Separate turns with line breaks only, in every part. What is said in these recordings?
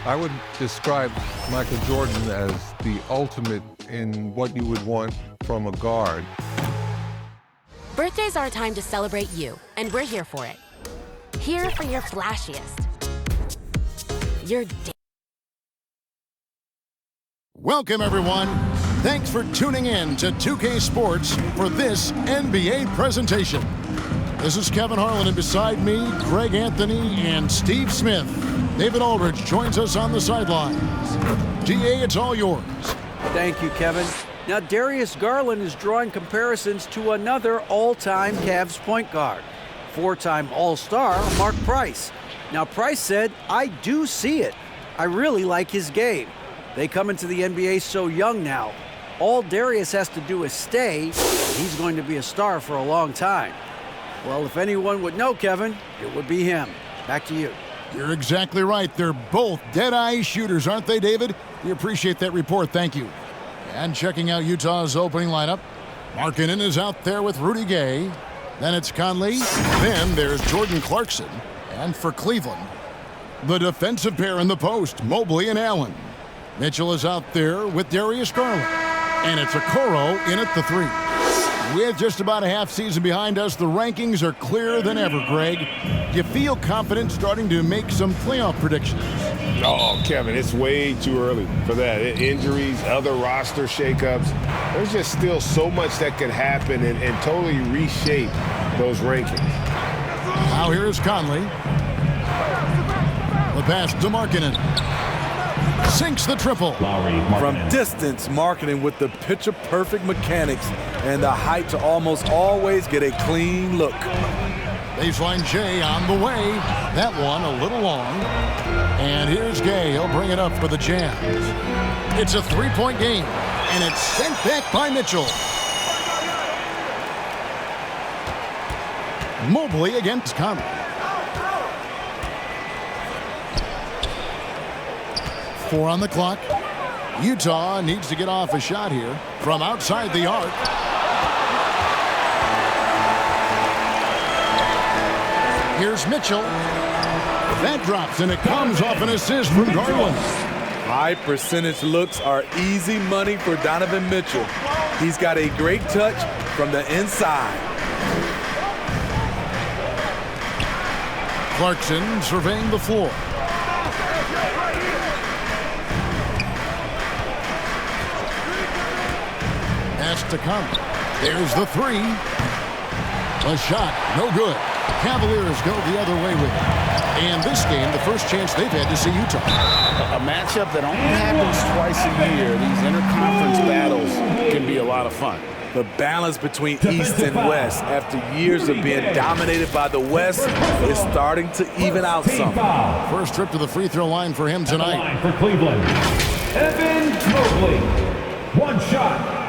I would describe Michael Jordan as the ultimate in what you would want from a guard.
Birthdays are a time to celebrate you, and we're here for it. Here for your flashiest. Your
Welcome, everyone. Thanks for tuning in to 2K Sports for this NBA presentation. This is Kevin Harlan, and beside me, Greg Anthony and Steve Smith. David Aldridge joins us on the sidelines. DA, it's all yours.
Thank you, Kevin. Now, Darius Garland is drawing comparisons to another all-time Cavs point guard, four-time All-Star Mark Price. Now, Price said, "I do see it. I really like his game. They come into the NBA so young now. All Darius has to do is stay. He's going to be a star for a long time." Well, if anyone would know, Kevin, it would be him. Back to you.
You're exactly right. They're both dead-eye shooters, aren't they, David? We appreciate that report. Thank you. And checking out Utah's opening lineup, Markkanen is out there with Rudy Gay. Then it's Conley. Then there's Jordan Clarkson. And for Cleveland, the defensive pair in the post, Mobley and Allen. Mitchell is out there with Darius Garland. And it's Okoro in at the three. With just about a half season behind us, the rankings are clearer than ever, Greg. Do you feel confident starting to make some playoff predictions?
Oh, Kevin, it's way too early for that. Injuries, other roster shakeups. There's just still so much that could happen and totally reshape those rankings.
Now here's Conley. The pass to Markkanen. Sinks the triple.
From distance, Markkanen with the picture-perfect mechanics and the height to almost always get a clean look.
Baseline J on the way. That one a little long. And here's Gay. He'll bring it up for the Jazz. It's a three-point game, and it's sent back by Mitchell. Mobley against Conley. Four on the clock. Utah needs to get off a shot here from outside the arc. Here's Mitchell. That drops, and it comes off an assist from Garland.
High percentage looks are easy money for Donovan Mitchell. He's got a great touch from the inside.
Clarkson surveying the floor. Pass to Conley. There's the three. A shot, no good. Cavaliers go the other way with it. And this game, the first chance they've had to see Utah.
A matchup that only happens twice a year. These interconference battles can be a lot of fun.
The balance between East and West after years of being dominated by the West is starting to even out some.
First trip to the free throw line for him tonight.
For Cleveland, Evan Mobley. One shot.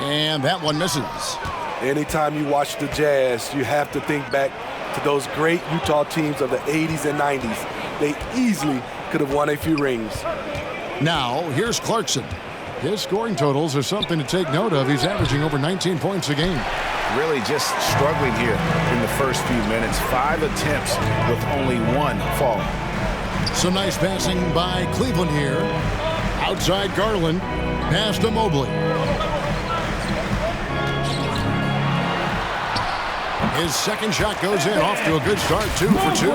And that one misses.
Anytime you watch the Jazz, you have to think back to those great Utah teams of the 80s and 90s. They easily could have won a few rings.
Now, here's Clarkson. His scoring totals are something to take note of. He's averaging over 19 points a game.
Really just struggling here in the first few minutes. 5 attempts with only one fall.
Some nice passing by Cleveland here. Outside Garland. Pass to Mobley. His second shot goes in, off to a good start, 2 for 2.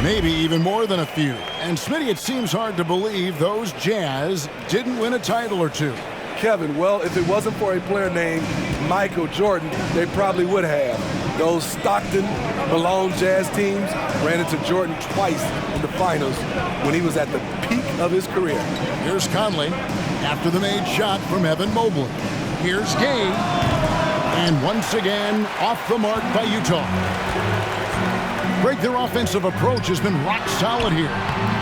Maybe even more than a few. And Smitty, it seems hard to believe those Jazz didn't win a title or two.
Kevin, well, if it wasn't for a player named Michael Jordan, they probably would have. Those Stockton, Malone Jazz teams ran into Jordan twice in the finals when he was at the peak of his career.
Here's Conley after the made shot from Evan Mobley. Here's Gay. And once again, off the mark by Utah. Greg, their offensive approach has been rock solid here.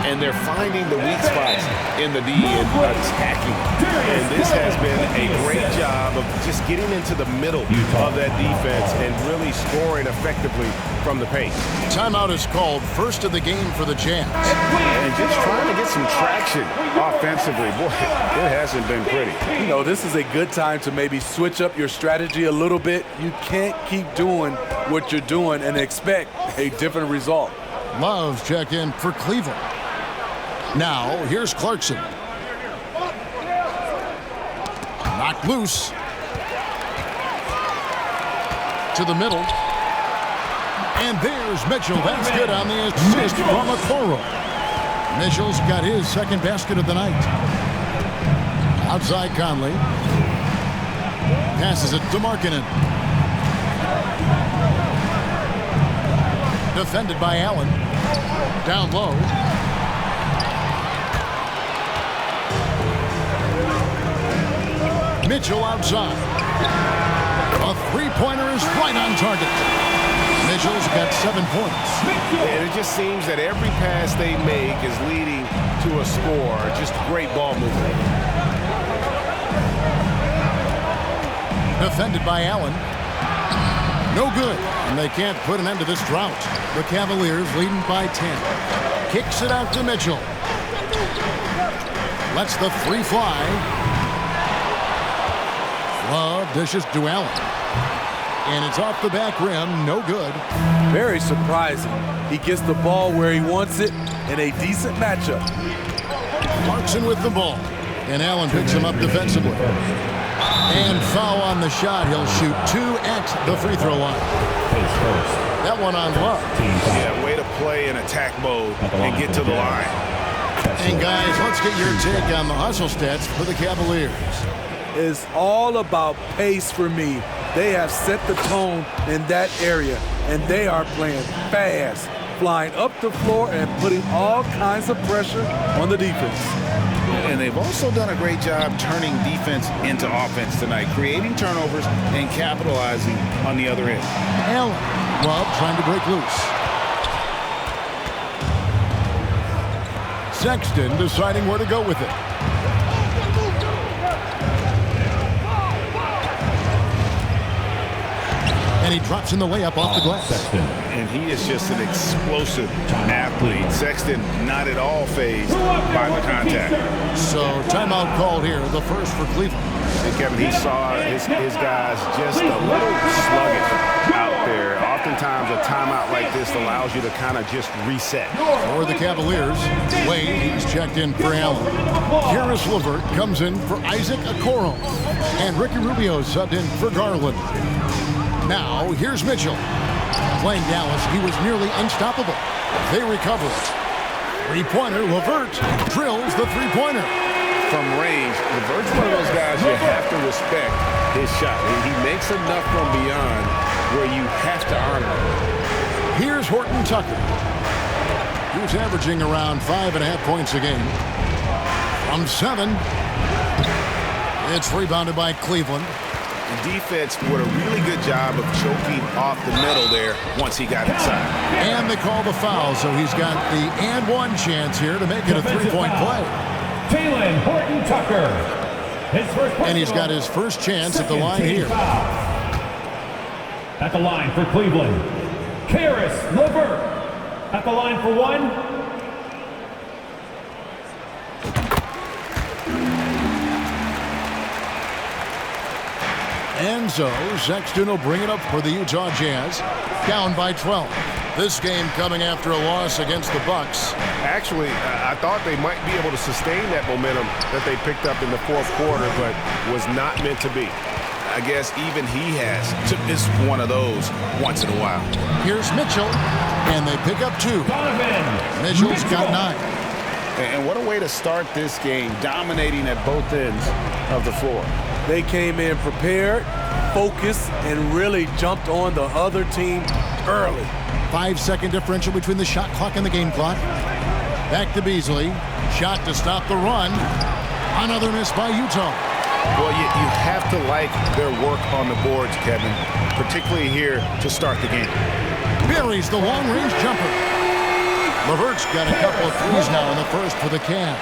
And they're finding the weak spots in the D and attacking. And this has been a great job of just getting into the middle of that defense and really scoring effectively from the paint.
Timeout is called, first of the game for the Jazz.
And just trying to get some traction offensively. Boy, it hasn't been pretty.
You know, this is a good time to maybe switch up your strategy a little bit. You can't keep doing what you're doing and expect a different result.
Love checked in for Cleveland. Now, here's Clarkson. Knocked loose. To the middle. And there's Mitchell. That's good on the assist from Okoro. Mitchell's got his second basket of the night. Outside Conley. Passes it to Markkanen. Defended by Allen. Down low. Mitchell outside. A three-pointer is right on target. Mitchell's got 7 points.
And it just seems that every pass they make is leading to a score. Just great ball movement.
Defended by Allen. No good. And they can't put an end to this drought. The Cavaliers leading by 10. Kicks it out to Mitchell. Lets the three fly. Love dishes to Allen. And it's off the back rim. No good.
Very surprising. He gets the ball where he wants it in a decent matchup.
Clarkson with the ball. And Allen picks him up defensively. And foul on the shot. He'll shoot 2 at the free throw line. That one on Love.
Yeah, way to play in attack mode and get to the line.
And guys, let's get your take on the hustle stats for the Cavaliers.
It's all about pace for me. They have set the tone in that area, and they are playing fast, flying up the floor and putting all kinds of pressure on the defense.
And they've also done a great job turning defense into offense tonight, creating turnovers and capitalizing on the other end.
Allen, Love trying to break loose. Sexton deciding where to go with it. And he drops in the layup off the glass.
And he is just an explosive athlete. Sexton not at all fazed by the contact.
So timeout called here, the first for Cleveland.
And Kevin, he saw his guys just a little sluggish out there. Oftentimes a timeout like this allows you to kind of just reset.
For the Cavaliers, Wade, he's checked in for Allen. Karis LeVert comes in for Isaac Okoro. And Ricky Rubio subbed in for Garland. Now, here's Mitchell. Playing Dallas, he was nearly unstoppable. They recover. Three-pointer, LeVert drills the three-pointer.
From range, LeVert's one of those guys you have to respect his shot. He makes enough from beyond where you have to honor him.
Here's Horton Tucker. He's averaging around 5.5 points a game. From 7. It's rebounded by Cleveland.
The defense did a really good job of choking off the middle there once he got inside.
And they call the foul, so he's got the and one chance here to make it a three-point play.
Jalen Horton Tucker.
And he's got his first chance at the line here.
At the line for Cleveland, Karis LeVert. At the line for 1.
And so Sexton will bring it up for the Utah Jazz, down by 12. This game coming after a loss against the Bucks.
Actually, I thought they might be able to sustain that momentum that they picked up in the fourth quarter, but was not meant to be. I guess even he has to miss one of those once in a while.
Here's Mitchell, and they pick up 2. Mitchell's got 9.
And what a way to start this game, dominating at both ends of the floor.
They came in prepared, focused, and really jumped on the other team early.
5-second differential between the shot clock and the game clock. Back to Beasley. Shot to stop the run. Another miss by Utah.
Well, you have to like their work on the boards, Kevin, particularly here to start the game.
Buries the long-range jumper. LeVert's got a couple of threes now in the first for the Cavs.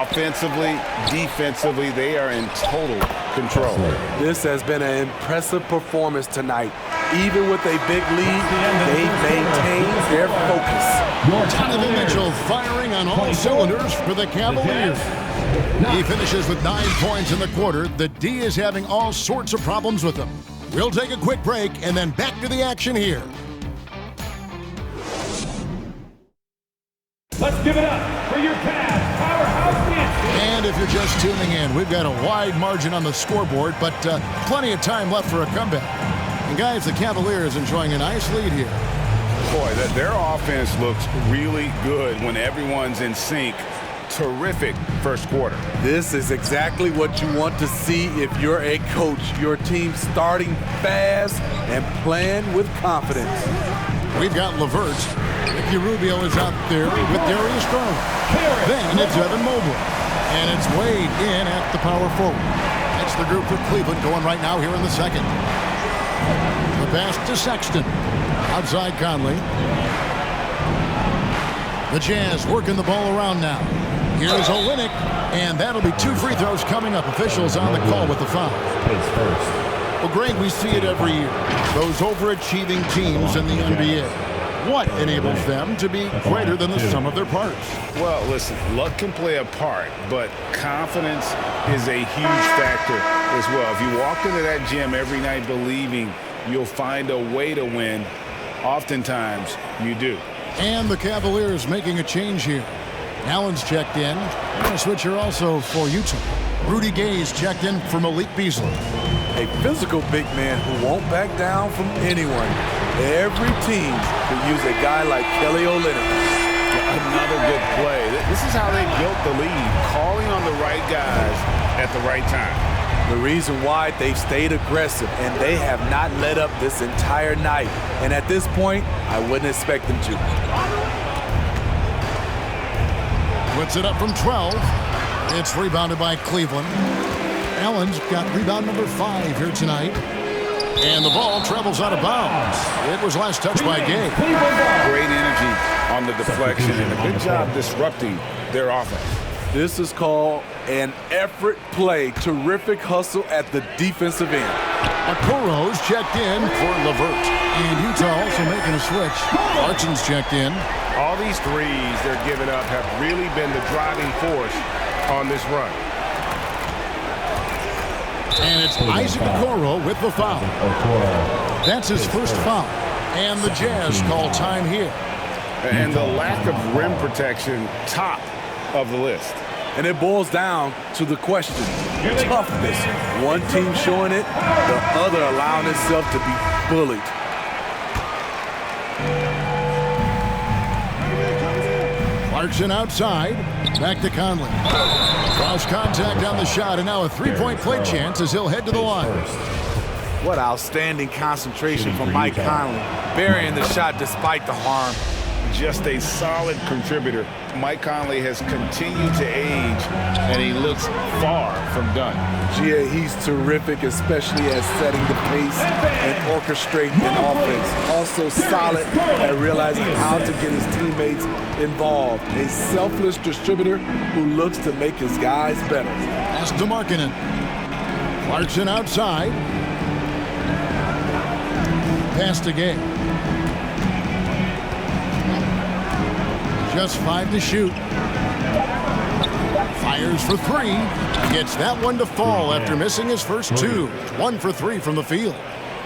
Offensively, defensively, they are in total control.
This has been an impressive performance tonight. Even with a big lead, they've maintained their focus.
Donovan Mitchell firing on all cylinders for the Cavaliers. He finishes with 9 points in the quarter. The D is having all sorts of problems with him. We'll take a quick break and then back to the action here.
Let's give it up for your Cavs powerhouse dance.
And if you're just tuning in, we've got a wide margin on the scoreboard, but plenty of time left for a comeback. And guys, the Cavaliers enjoying a nice lead here.
Boy, their offense looks really good when everyone's in sync. Terrific first quarter.
This is exactly what you want to see if you're a coach. Your team starting fast and playing with confidence.
We've got LeVert. Ricky Rubio is out there with Darius Garland. Then it's Evan Mobley. And it's Wade in at the power forward. That's the group for Cleveland going right now here in the second. The pass to Sexton. Outside Conley. The Jazz working the ball around now. Here's Olynyk, and that'll be 2 free throws coming up. Officials on the call with the foul. Well, Greg, we see it every year. Those overachieving teams in the NBA. What enables them to be greater than the sum of their parts?
Well, listen, luck can play a part, but confidence is a huge factor as well. If you walk into that gym every night believing you'll find a way to win, oftentimes you do.
And the Cavaliers making a change here. Allen's checked in. And a switcher also for Utah. Rudy Gay's checked in for Malik Beasley.
A physical big man who won't back down from anyone. Every team could use a guy like Kelly Olynyk.
Another good play. This is how they built the lead, calling on the right guys at the right time.
The reason why they've stayed aggressive, and they have not let up this entire night. And at this point, I wouldn't expect them to.
Puts it up from 12. It's rebounded by Cleveland. Allen's got rebound number 5 here tonight. And the ball travels out of bounds. It was last touched by Gay.
Great energy on the deflection and a good job disrupting their offense.
This is called an effort play. Terrific hustle at the defensive end.
Okoro's checked in for LeVert. And Utah also making a switch. Clarkson's checked in.
All these threes they're giving up have really been the driving force on this run.
And it's Isaac Okoro with the foul. That's his first foul. And the Jazz call time here.
And the lack of rim protection, top of the list.
And it boils down to the question, toughness. One team showing it, the other allowing itself to be bullied.
Clarkson outside. Back to Conley. Cross contact on the shot, and now a 3-point play chance as he'll head to the line.
What outstanding concentration from Mike Conley, burying the shot despite the harm.
Just a solid contributor. Mike Conley has continued to age, and he looks far from done.
Gia, he's terrific, especially at setting the pace and orchestrating an offense. Also solid at realizing how to get his teammates involved. A selfless distributor who looks to make his guys better.
Pass to Markkanen. Clarkson outside. Pass to Gay. Just 5 to shoot. Fires for 3. Gets that one to fall after missing his first 2. 1 for 3 from the field.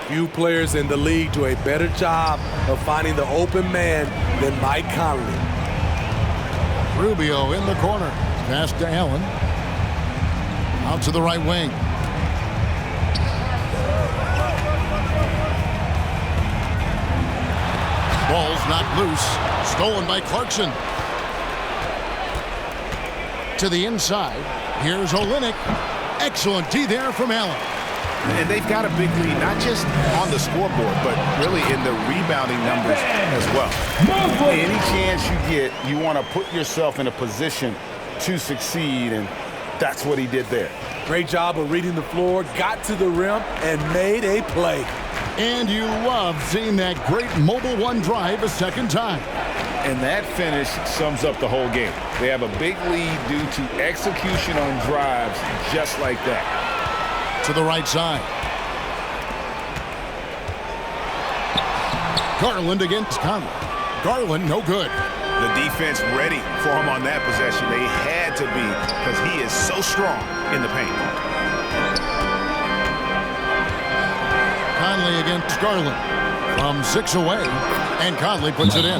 Few players in the league do a better job of finding the open man than Mike Conley.
Rubio in the corner. Pass to Allen. Out to the right wing. Ball's not loose. Stolen by Clarkson. To the inside. Here's Olynyk. Excellent D there from Allen.
And they've got a big lead, not just on the scoreboard, but really in the rebounding numbers as well. Any chance you get, you want to put yourself in a position to succeed, and that's what he did there.
Great job of reading the floor, got to the rim, and made a play.
And you love seeing that great mobile one drive a second time.
And that finish sums up the whole game. They have a big lead due to execution on drives just like that.
To the right side. Garland against Conley. Garland, no good.
The defense ready for him on that possession. They had to be because he is so strong in the paint.
Conley against Garland. From 6 away, and Conley puts it in.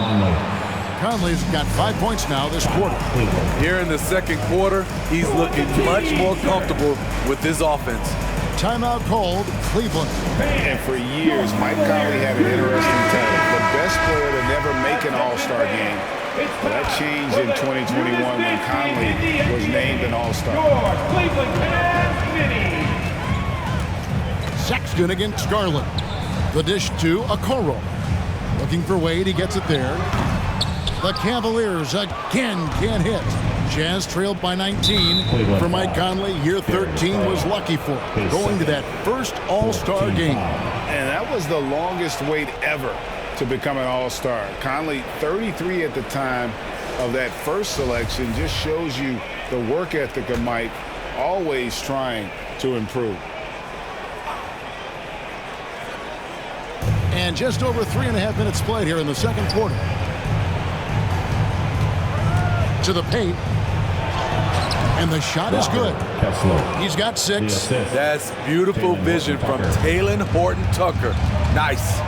Conley's got 5 points now this quarter.
Here in the second quarter, he's looking much more comfortable with his offense.
Timeout called, Cleveland.
And for years, Mike Conley had an interesting title. The best player to never make an All-Star game. But that changed in 2021 when Conley was named an All-Star.
Sexton against Garland. The dish to Okoro. Looking for Wade, he gets it there. The Cavaliers again can't hit. Jazz trailed by 19. For Mike Conley, year 13 was lucky for him, going to that first All-Star game.
And that was the longest wait ever to become an All-Star. Conley, 33 at the time of that first selection, just shows you the work ethic of Mike, always trying to improve.
And just over 3.5 minutes played here in the second quarter. To the paint. And the shot is good. He's got 6.
That's beautiful vision from Talen Horton-Tucker. Nice.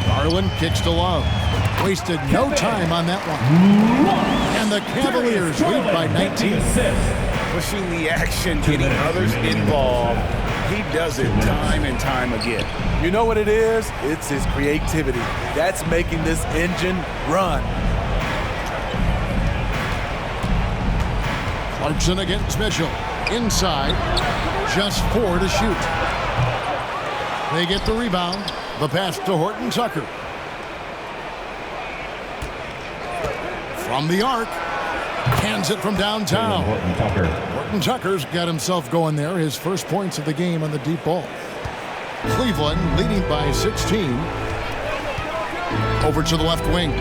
Garland kicks to Love. Wasted no time on that one. And the Cavaliers lead by 19.
Pushing the action, getting others involved. He does it time and time again.
You know what it is? It's his creativity. That's making this engine run.
Clarkson against Mitchell. Inside. Just 4 to shoot. They get the rebound. The pass to Horton-Tucker. From the arc. Hands it from downtown. Horton-Tucker's got himself going there. His first points of the game on the deep ball. Cleveland leading by 16. Over to the left wing.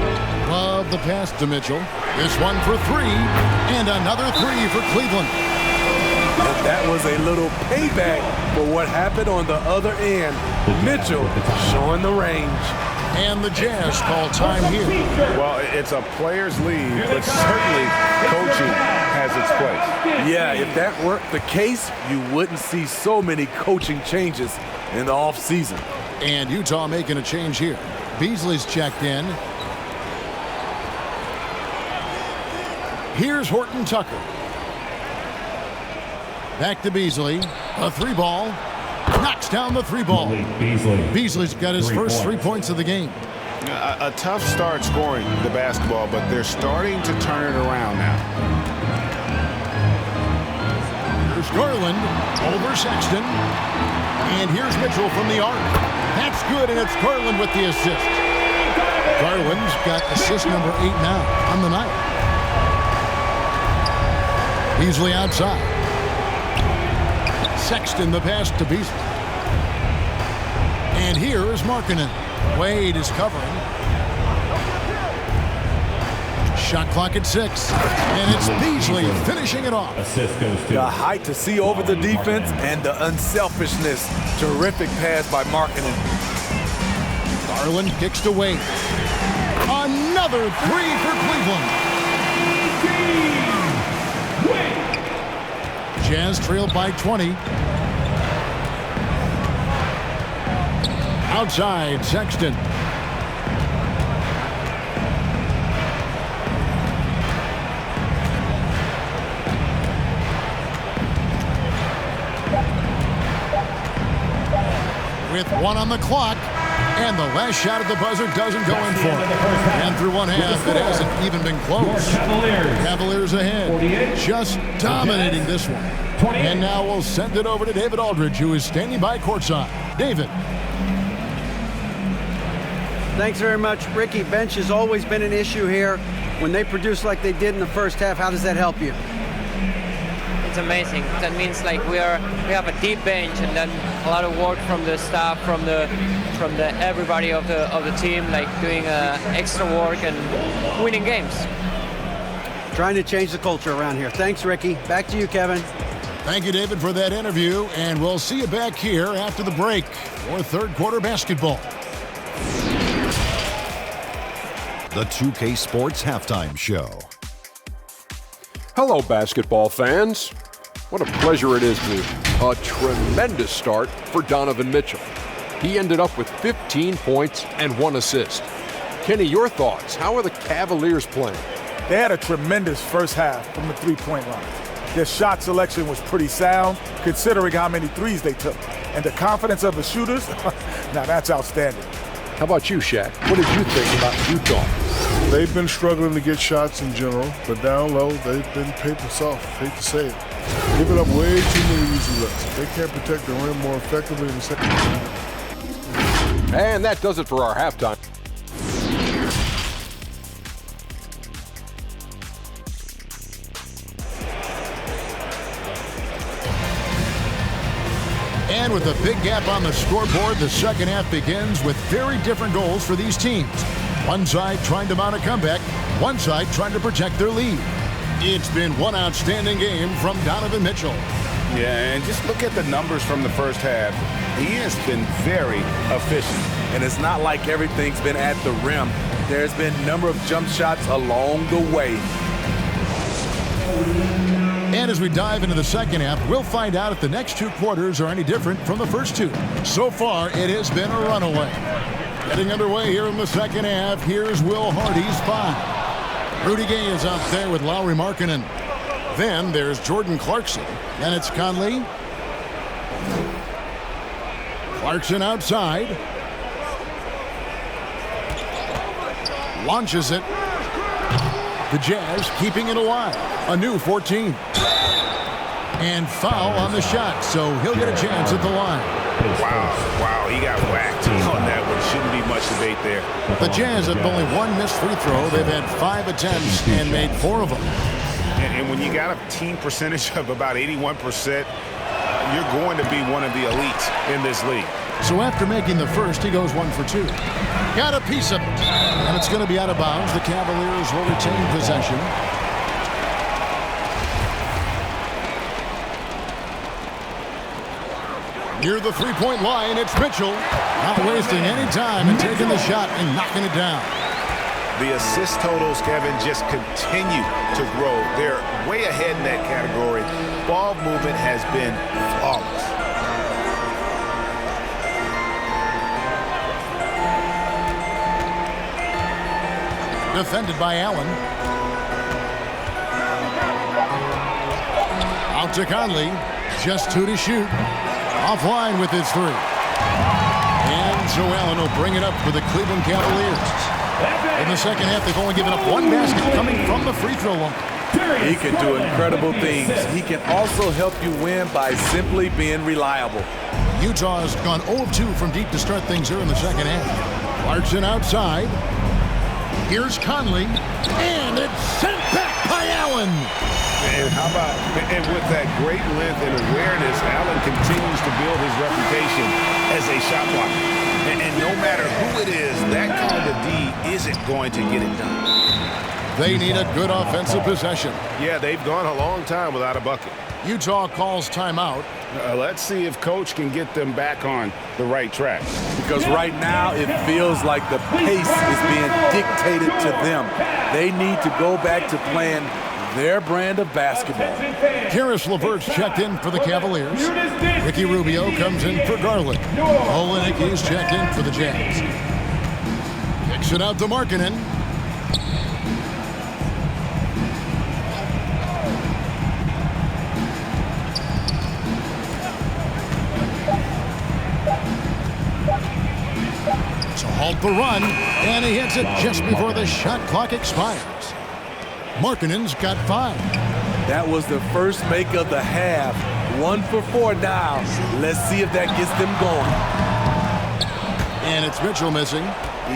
Love the pass to Mitchell. This one for 3. And another 3 for Cleveland.
And that was a little payback for what happened on the other end. Mitchell showing the range.
And the Jazz call time here.
Well, it's a player's league, but certainly coaching has its place.
Yeah, if that weren't the case, you wouldn't see so many coaching changes in the offseason.
And Utah making a change here. Beasley's checked in. Here's Horton-Tucker. Back to Beasley. A 3-ball. Knocks down the 3-ball. Beasley's got his first 3 points of the game.
A tough start scoring the basketball, but they're starting to turn it around now.
Here's Garland over Sexton. And here's Mitchell from the arc. That's good, and it's Garland with the assist. Garland's got assist number 8 now on the night. Beasley outside. Sexton the pass to Beasley. And here is Markkanen. Wade is covering. Shot clock at 6. And it's Beasley finishing it off.
Assist goes to
The height to see over the defense and the unselfishness. Terrific pass by Markkanen.
Garland kicks to Wade. Another 3 for Cleveland. Jazz trailed by 20. Outside, Sexton. With 1 on the clock, and the last shot at the buzzer doesn't go in for him. And through one half, it hasn't even been close. Cavaliers ahead, just dominating this one. And now we'll send it over to David Aldridge, who is standing by courtside. David.
Thanks very much, Ricky. Bench has always been an issue here. When they produce like they did in the first half, how does that help you?
it's amazing. That means like we have a deep bench, and then a lot of work from the staff, from the everybody of the team, like doing extra work and winning games.
Trying to change the culture around here. Thanks, Ricky. Back to you, Kevin.
Thank you, David, for that interview, and we'll see you back here after the break for third quarter basketball.
The 2K Sports Halftime Show.
Hello, basketball fans. What a pleasure it is a tremendous start for Donovan Mitchell. He ended up with 15 points and 1 assist. Kenny, your thoughts? How are the Cavaliers playing?
They had a tremendous first half from the three-point line. Their shot selection was pretty sound, considering how many threes they took. And the confidence of the shooters, now that's outstanding.
How about you, Shaq? What did you think about Utah?
They've been struggling to get shots in general, but down low, they've been paper soft. Hate to say it. Giving up way too many easy looks. They can't protect the rim more effectively in the second half.
And that does it for our halftime.
And with a big gap on the scoreboard, the second half begins with very different goals for these teams. One side trying to mount a comeback, one side trying to protect their lead. It's been one outstanding game from Donovan Mitchell.
Yeah, and just look at the numbers from the first half. He has been very efficient.
And it's not like everything's been at the rim. There's been a number of jump shots along the way.
And as we dive into the second half, we'll find out if the next two quarters are any different from the first two. So far, it has been a runaway. Getting underway here in the second half, here's Will Hardy's 5. Rudy Gay is out there with Lauri Markkanen. Then there's Jordan Clarkson. Then it's Conley. Clarkson outside. Launches it. The Jazz keeping it alive. A new 14. And foul on the shot, so he'll get a chance at the line.
Wow, he got whacked on that one. Shouldn't be much debate there.
The Jazz have only one missed free throw. They've had 5 attempts and made 4 of them.
And when you got a team percentage of about 81%, you're going to be one of the elites in this league.
So after making the first, he goes 1 for 2. Got a piece of it. And it's going to be out of bounds. The Cavaliers will retain possession. Near the three-point line, it's Mitchell. Not wasting any time and taking the shot and knocking it down.
The assist totals, Kevin, just continue to grow. They're way ahead in that category. Ball movement has been flawless.
Defended by Allen. Out to Conley. Just 2 to shoot. Offline with his 3. And so Allen will bring it up for the Cleveland Cavaliers. In the second half, they've only given up 1 basket coming from the free throw line.
He can do incredible things. He can also help you win by simply being reliable.
Utah's gone 0 of 2 from deep to start things here in the second half. Clarkson outside. Here's Conley. And it's sent back by Allen.
And how about, and with that great length and awareness, Allen continues to build his reputation as a shot blocker. And no matter who it is, that kind of D isn't going to get it done.
They need a good offensive possession.
Yeah, they've gone a long time without a bucket.
Utah calls timeout.
Let's see if Coach can get them back on the right track.
Because right now it feels like the pace is being dictated to them. They need to go back to playing their brand of basketball.
Karis LeVert's checked in for the Cavaliers. Ricky Rubio comes in for Garland. Olenicki's checked in for the Jazz. Kicks it out to Markkanen. To halt the run, and he hits it just before the shot clock expires. Markkanen's got 5.
That was the first make of the half. 1 for 4 now. Let's see if that gets them going.
And it's Mitchell missing.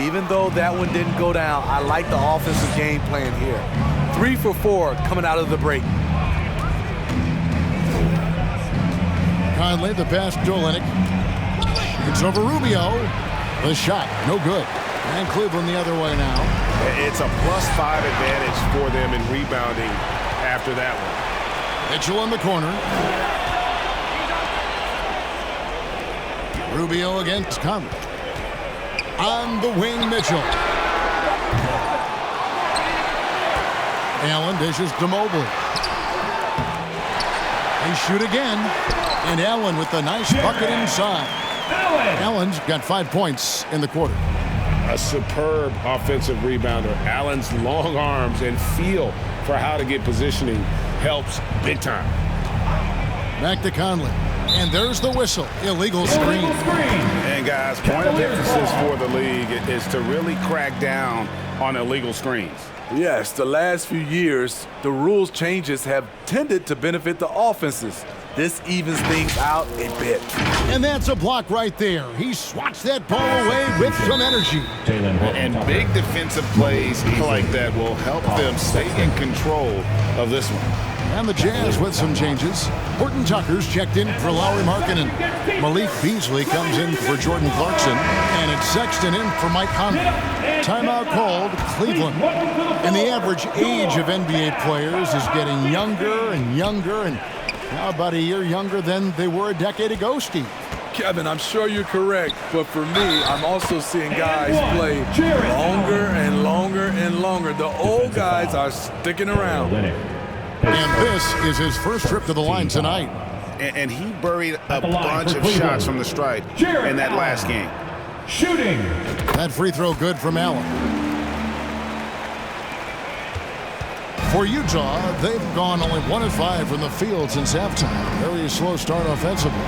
Even though that one didn't go down, I like the offensive game plan here. 3 for 4 coming out of the break.
Conley, the pass to Olynyk. It's over Rubio. The shot, no good. And Cleveland the other way now.
It's a +5 advantage for them in rebounding after that one.
Mitchell in the corner. Rubio against Conley. On the wing, Mitchell. Allen dishes to Mobley. They shoot again. And Allen with the nice bucket inside. Allen's got 5 points in the quarter.
A superb offensive rebounder. Allen's long arms and feel for how to get positioning helps big time.
Back to Conley. And there's the whistle. Illegal screen.
And guys, point of emphasis for the league is to really crack down on illegal screens.
Yes, the last few years, the rules changes have tended to benefit the offenses. This evens things out a bit.
And that's a block right there. He swats that ball away with some energy.
And big defensive plays like that will help them stay in control of this one.
And the Jazz with some changes. Horton Tucker's checked in for Lauri Markkanen. Malik Beasley comes in for Jordan Clarkson. And it's Sexton in for Mike Conley. Timeout called Cleveland. And the average age of NBA players is getting younger and younger, and now about a year younger than they were a decade ago, Steve.
Kevin, I'm sure you're correct, but for me, I'm also seeing guys play longer and longer and longer. The old guys are sticking around.
And this is his first trip to the line tonight.
And he buried a bunch of shots from the stripe in that last game.
Shooting.
That free throw good from Allen. For Utah, they've gone only 1 of 5 from the field since halftime. Very slow start offensively.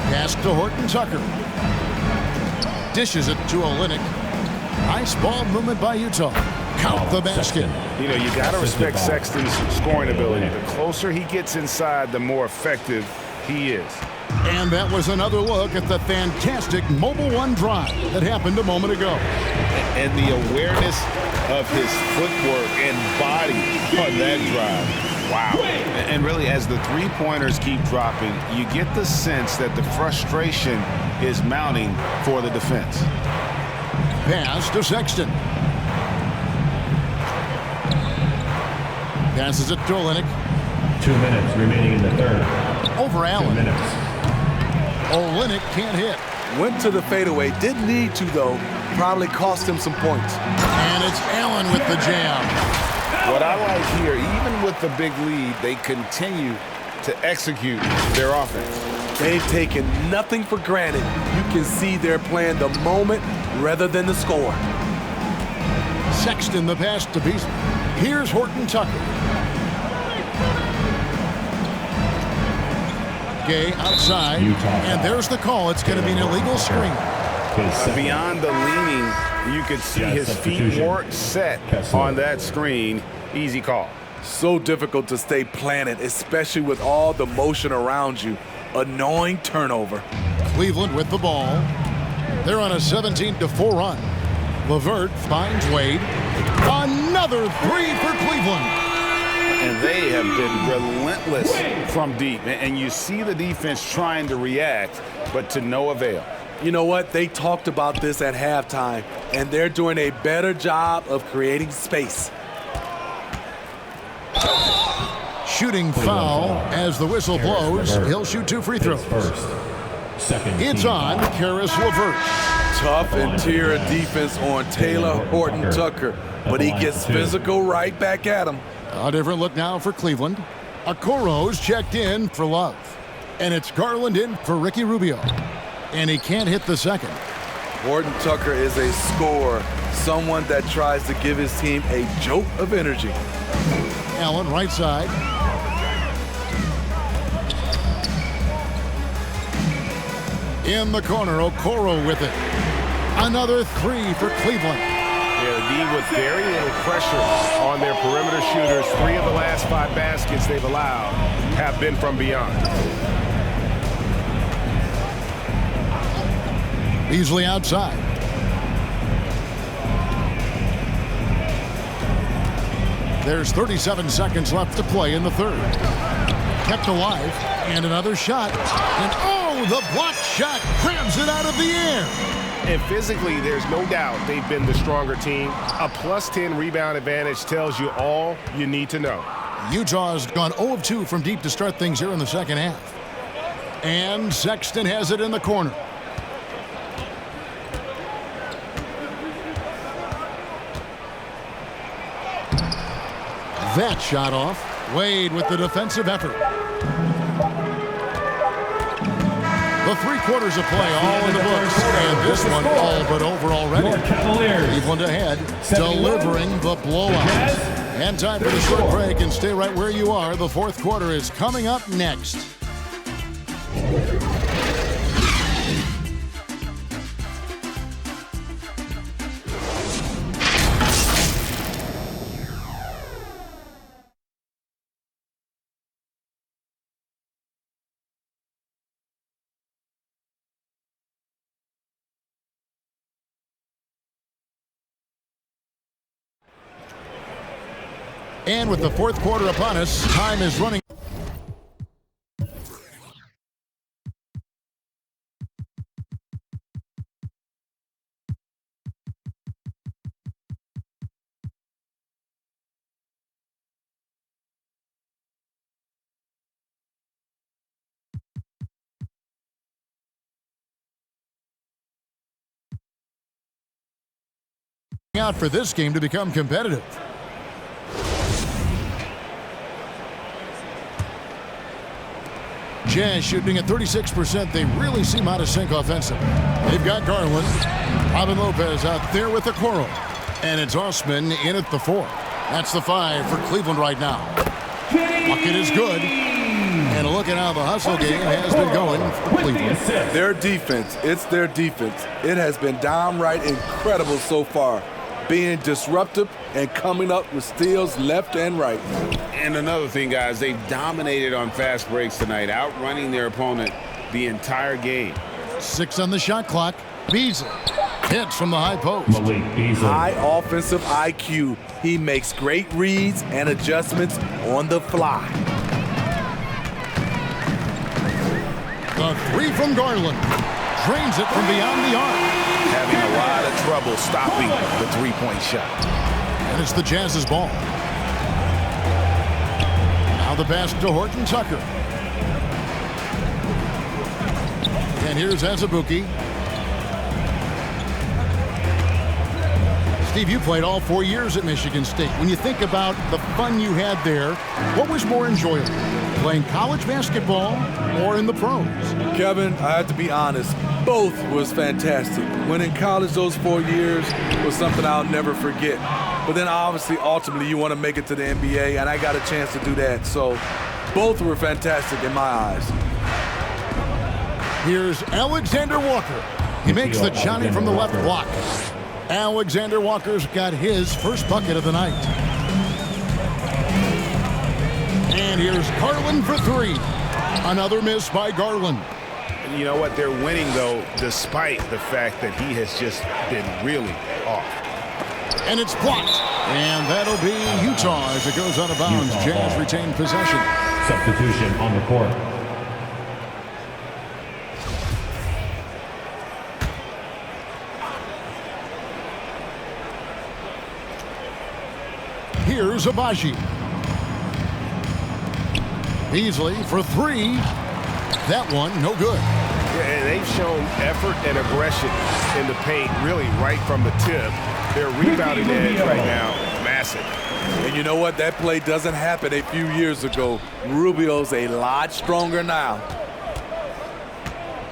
Pass to Horton Tucker. Dishes it to Olynyk. Nice ball movement by Utah. Count the basket.
You know, you got to respect Sexton's scoring ability. The closer he gets inside, the more effective he is.
And that was another look at the fantastic Mobile One drive that happened a moment ago.
And the awareness of his footwork and body on that drive. Wow. And really, as the three-pointers keep dropping, you get the sense that the frustration is mounting for the defense.
Pass to Sexton. Passes it to Olynyk.
2 minutes remaining in the third.
Over Allen.
2 minutes.
Olynyk can't hit.
Went to the fadeaway. Didn't need to, though. Probably cost him some points.
And it's Allen with the jam.
What I like here, even with the big lead, they continue to execute their offense.
They've taken nothing for granted. You can see they're playing the moment rather than the score.
Sexton the pass to Beasley. Here's Horton Tucker. Gay outside, and there's the call. It's going to be an illegal screen.
Beyond the leaning, you could see his feet weren't set on that screen. Easy call.
So difficult to stay planted, especially with all the motion around you. Annoying turnover.
Cleveland with the ball. They're on a 17-4 run. LeVert finds Wade. Another three for Cleveland.
And they have been relentless from deep. And you see the defense trying to react, but to no avail.
You know what? They talked about this at halftime, and they're doing a better job of creating space.
Shooting foul as the whistle blows. He'll shoot 2 free throws. It's on Caris LeVert.
Tough interior defense on Taylor Horton Tucker, but he gets physical right back at him.
A different look now for Cleveland. Okoro's checked in for Love. And it's Garland in for Ricky Rubio. And he can't hit the second.
Horton Tucker is a scorer, someone that tries to give his team a jolt of energy.
Allen right side. In the corner, Okoro with it. Another three for Cleveland.
Yeah, the D with very little pressure on their perimeter shooters. 3 of the last 5 baskets they've allowed have been from beyond.
Beasley outside. There's 37 seconds left to play in the third. kept alive. And another shot. And oh, the blocked shot grabs it out of the air.
And physically, there's no doubt they've been the stronger team. A +10 rebound advantage tells you all you need to know.
Utah's gone 0 of 2 from deep to start things here in the second half. And Sexton has it in the corner. That shot off. Wade with the defensive effort. The 3 quarters of play all in the books. And this one all but over already. Cleveland ahead, delivering the blowout. And time for the short break, and stay right where you are. The fourth quarter is coming up next. And with the fourth quarter upon us, time is running. Out for this game to become competitive. Jazz shooting at 36%. They really seem out of sync offensively. They've got Garland. Robin Lopez out there with the coral. And it's Osman in at the 4. That's the 5 for Cleveland right now. Bucket is good. And look at how the hustle game has been going for Cleveland.
Their defense, it's their defense. It has been downright incredible so far. Being disruptive and coming up with steals left and right.
And another thing, guys, they've dominated on fast breaks tonight, outrunning their opponent the entire game.
6 on the shot clock. Beasley hits from the high post.
High offensive IQ. He makes great reads and adjustments on the fly.
The 3 from Garland. Drains it from beyond the arc.
Having a lot of trouble stopping the three-point shot.
And it's the Jazz's ball. Now the pass to Horton Tucker. And here's Azubuike. Steve, you played all 4 years at Michigan State. When you think about the fun you had there, what was more enjoyable? Playing college basketball or in the pros?
Kevin, I have to be honest. Both was fantastic. When in college, those 4 years was something I'll never forget. But then obviously, ultimately, you want to make it to the NBA, and I got a chance to do that. So both were fantastic in my eyes.
Here's Alexander Walker. He makes the Johnny from the left block. Alexander Walker's got his first bucket of the night. And here's Garland for 3. Another miss by Garland.
And you know what? They're winning, though, despite the fact that he has just been really off.
And it's blocked. And that'll be Utah as it goes out of bounds. Jazz retain possession.
Substitution on the court.
Here's Abaji. Beasley for 3. That one, no good.
Yeah, and they've shown effort and aggression in the paint, really right from the tip. Their rebounding edge right now, massive.
And you know what? That play doesn't happen a few years ago. Rubio's a lot stronger now.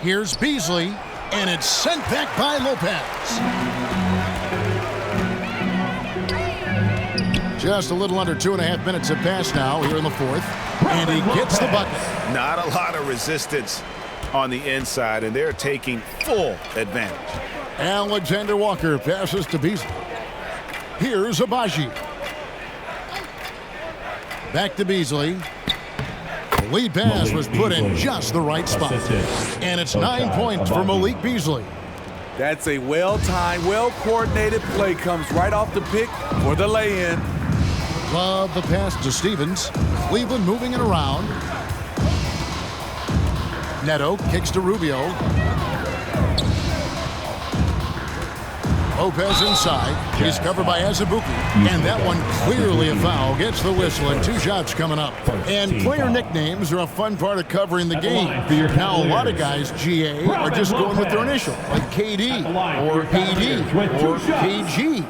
Here's Beasley, and it's sent back by Lopez. Just a little under 2.5 minutes have passed now here in the fourth, and he gets the bucket.
Not a lot of resistance on the inside, and they're taking full advantage.
Alexander Walker passes to Beasley. Here's Abaji. Back to Beasley. The lead pass was put in just the right spot. And it's 9 points for Malik Beasley.
That's a well-timed, well-coordinated play. Comes right off the pick for the lay-in.
Love the pass to Stevens. Cleveland moving it around. Neto kicks to Rubio. Lopez inside. He's covered by Azubuike. And that one clearly a foul. Gets the whistle, and 2 shots coming up. And player nicknames are a fun part of covering the game. Now, a lot of guys, GA, are just going with their initial, like KD or AD or KG.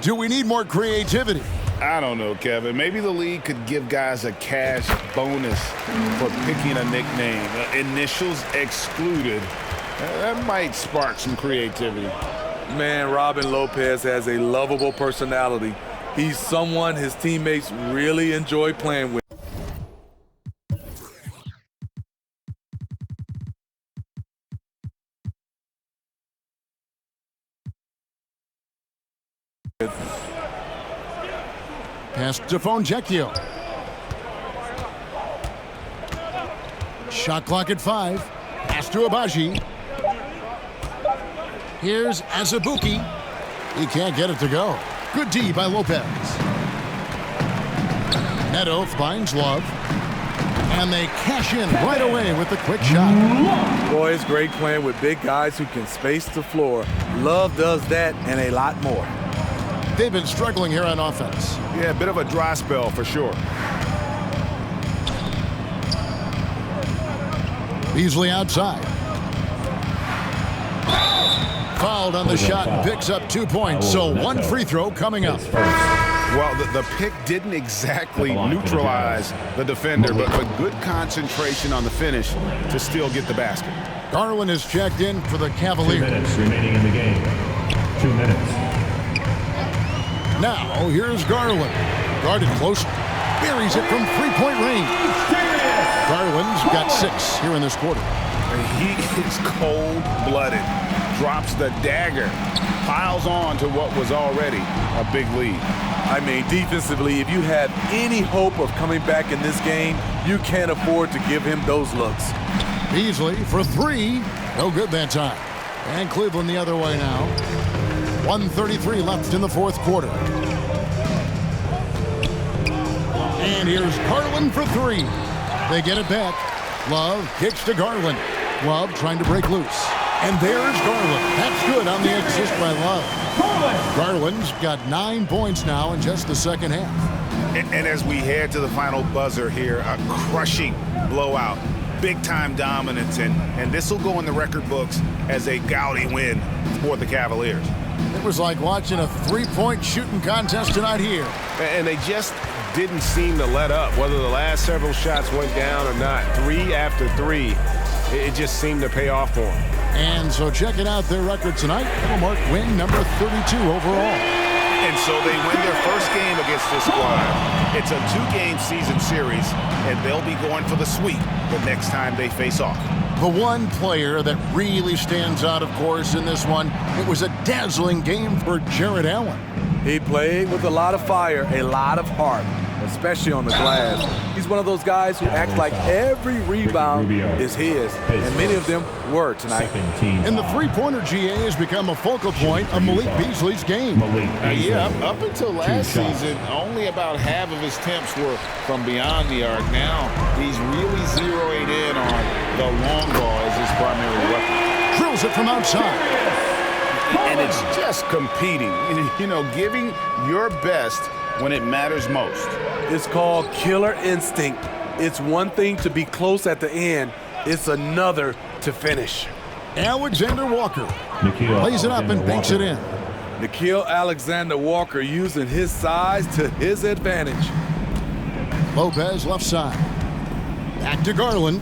Do we need more creativity?
I don't know, Kevin. Maybe the league could give guys a cash bonus for picking a nickname. Initials excluded. That might spark some creativity.
Man, Robin Lopez has a lovable personality. He's someone his teammates really enjoy playing with.
Pass to Fonjecchio. Shot clock at 5. Pass to Abaji. Here's Azubuike. He can't get it to go. Good D by Lopez. Neto finds Love. And they cash in right away with the quick shot.
Boy, it's great playing with big guys who can space the floor. Love does that and a lot more.
They've been struggling here on offense.
Yeah, a bit of a dry spell for sure.
Beasley outside. Fouled on the shot and picks up 2 points. So 1 free throw coming up.
Well, the pick didn't exactly neutralize the defender, but good concentration on the finish to still get the basket.
Garland is checked in for the Cavaliers.
2 minutes remaining in the game. 2 minutes.
Now, here's Garland. Guarded close. Buries it from 3-point range. Garland's got 6 here in this quarter.
He is cold-blooded. Drops the dagger. Piles on to what was already a big lead.
I mean, defensively, if you have any hope of coming back in this game, you can't afford to give him those looks.
Beasley for 3. No good that time. And Cleveland the other way now. 1:33 left in the 4th quarter. And here's Garland for 3. They get it back. Love kicks to Garland. Love trying to break loose. And there's Garland. That's good on the assist by Love. Garland's got 9 points now in just the second half.
And as we head to the final buzzer here, a crushing blowout. Big-time dominance, and this will go in the record books as a gaudy win for the Cavaliers.
It was like watching a 3-point shooting contest tonight here.
And they just didn't seem to let up, whether the last several shots went down or not. 3 after 3, it just seemed to pay off for them.
And so checking out their record tonight, it'll mark win number 32 overall.
And so they win their first game against this squad. It's a 2-game season series, and they'll be going for the sweep the next time they face off.
The one player that really stands out, of course, in this one, it was a dazzling game for Jarrett Allen.
He played with a lot of fire, a lot of heart, especially on the glass. He's one of those guys who acts like every rebound is his, and many of them were tonight.
And the three-pointer GA has become a focal point of Malik Beasley's game.
Yeah, up until last season, only about half of his attempts were from beyond the arc. Now he's really zeroing in on the long ball as his primary weapon.
Drills it from outside.
And it's just competing, you know, giving your best when it matters most.
It's called killer instinct. It's one thing to be close at the end. It's another to finish.
Alexander Walker plays it up and banks it in.
Nickeil Alexander-Walker using his size to his advantage.
Lopez left side. Back to Garland.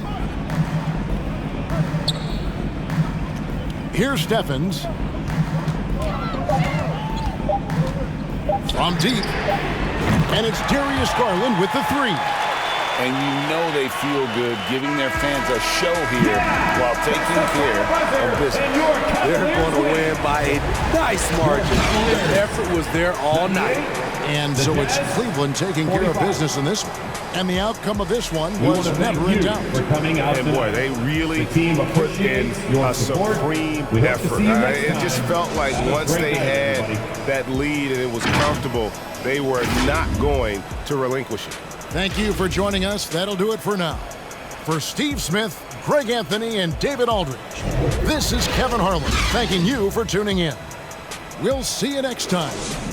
Here's Steffens. From deep. And it's Darius Garland with the 3.
And you know they feel good giving their fans a show here while taking care of business.
They're going to win by a nice margin. The effort was there all night.
And so it's Cleveland taking care of business in this one. And the outcome of this one was never in doubt.
And boy, they really put in a supreme effort. It just felt like once they had that lead and it was comfortable, they were not going to relinquish it.
Thank you for joining us. That'll do it for now. For Steve Smith, Craig Anthony and David Aldridge. This is Kevin Harlan thanking you for tuning in. We'll see you next time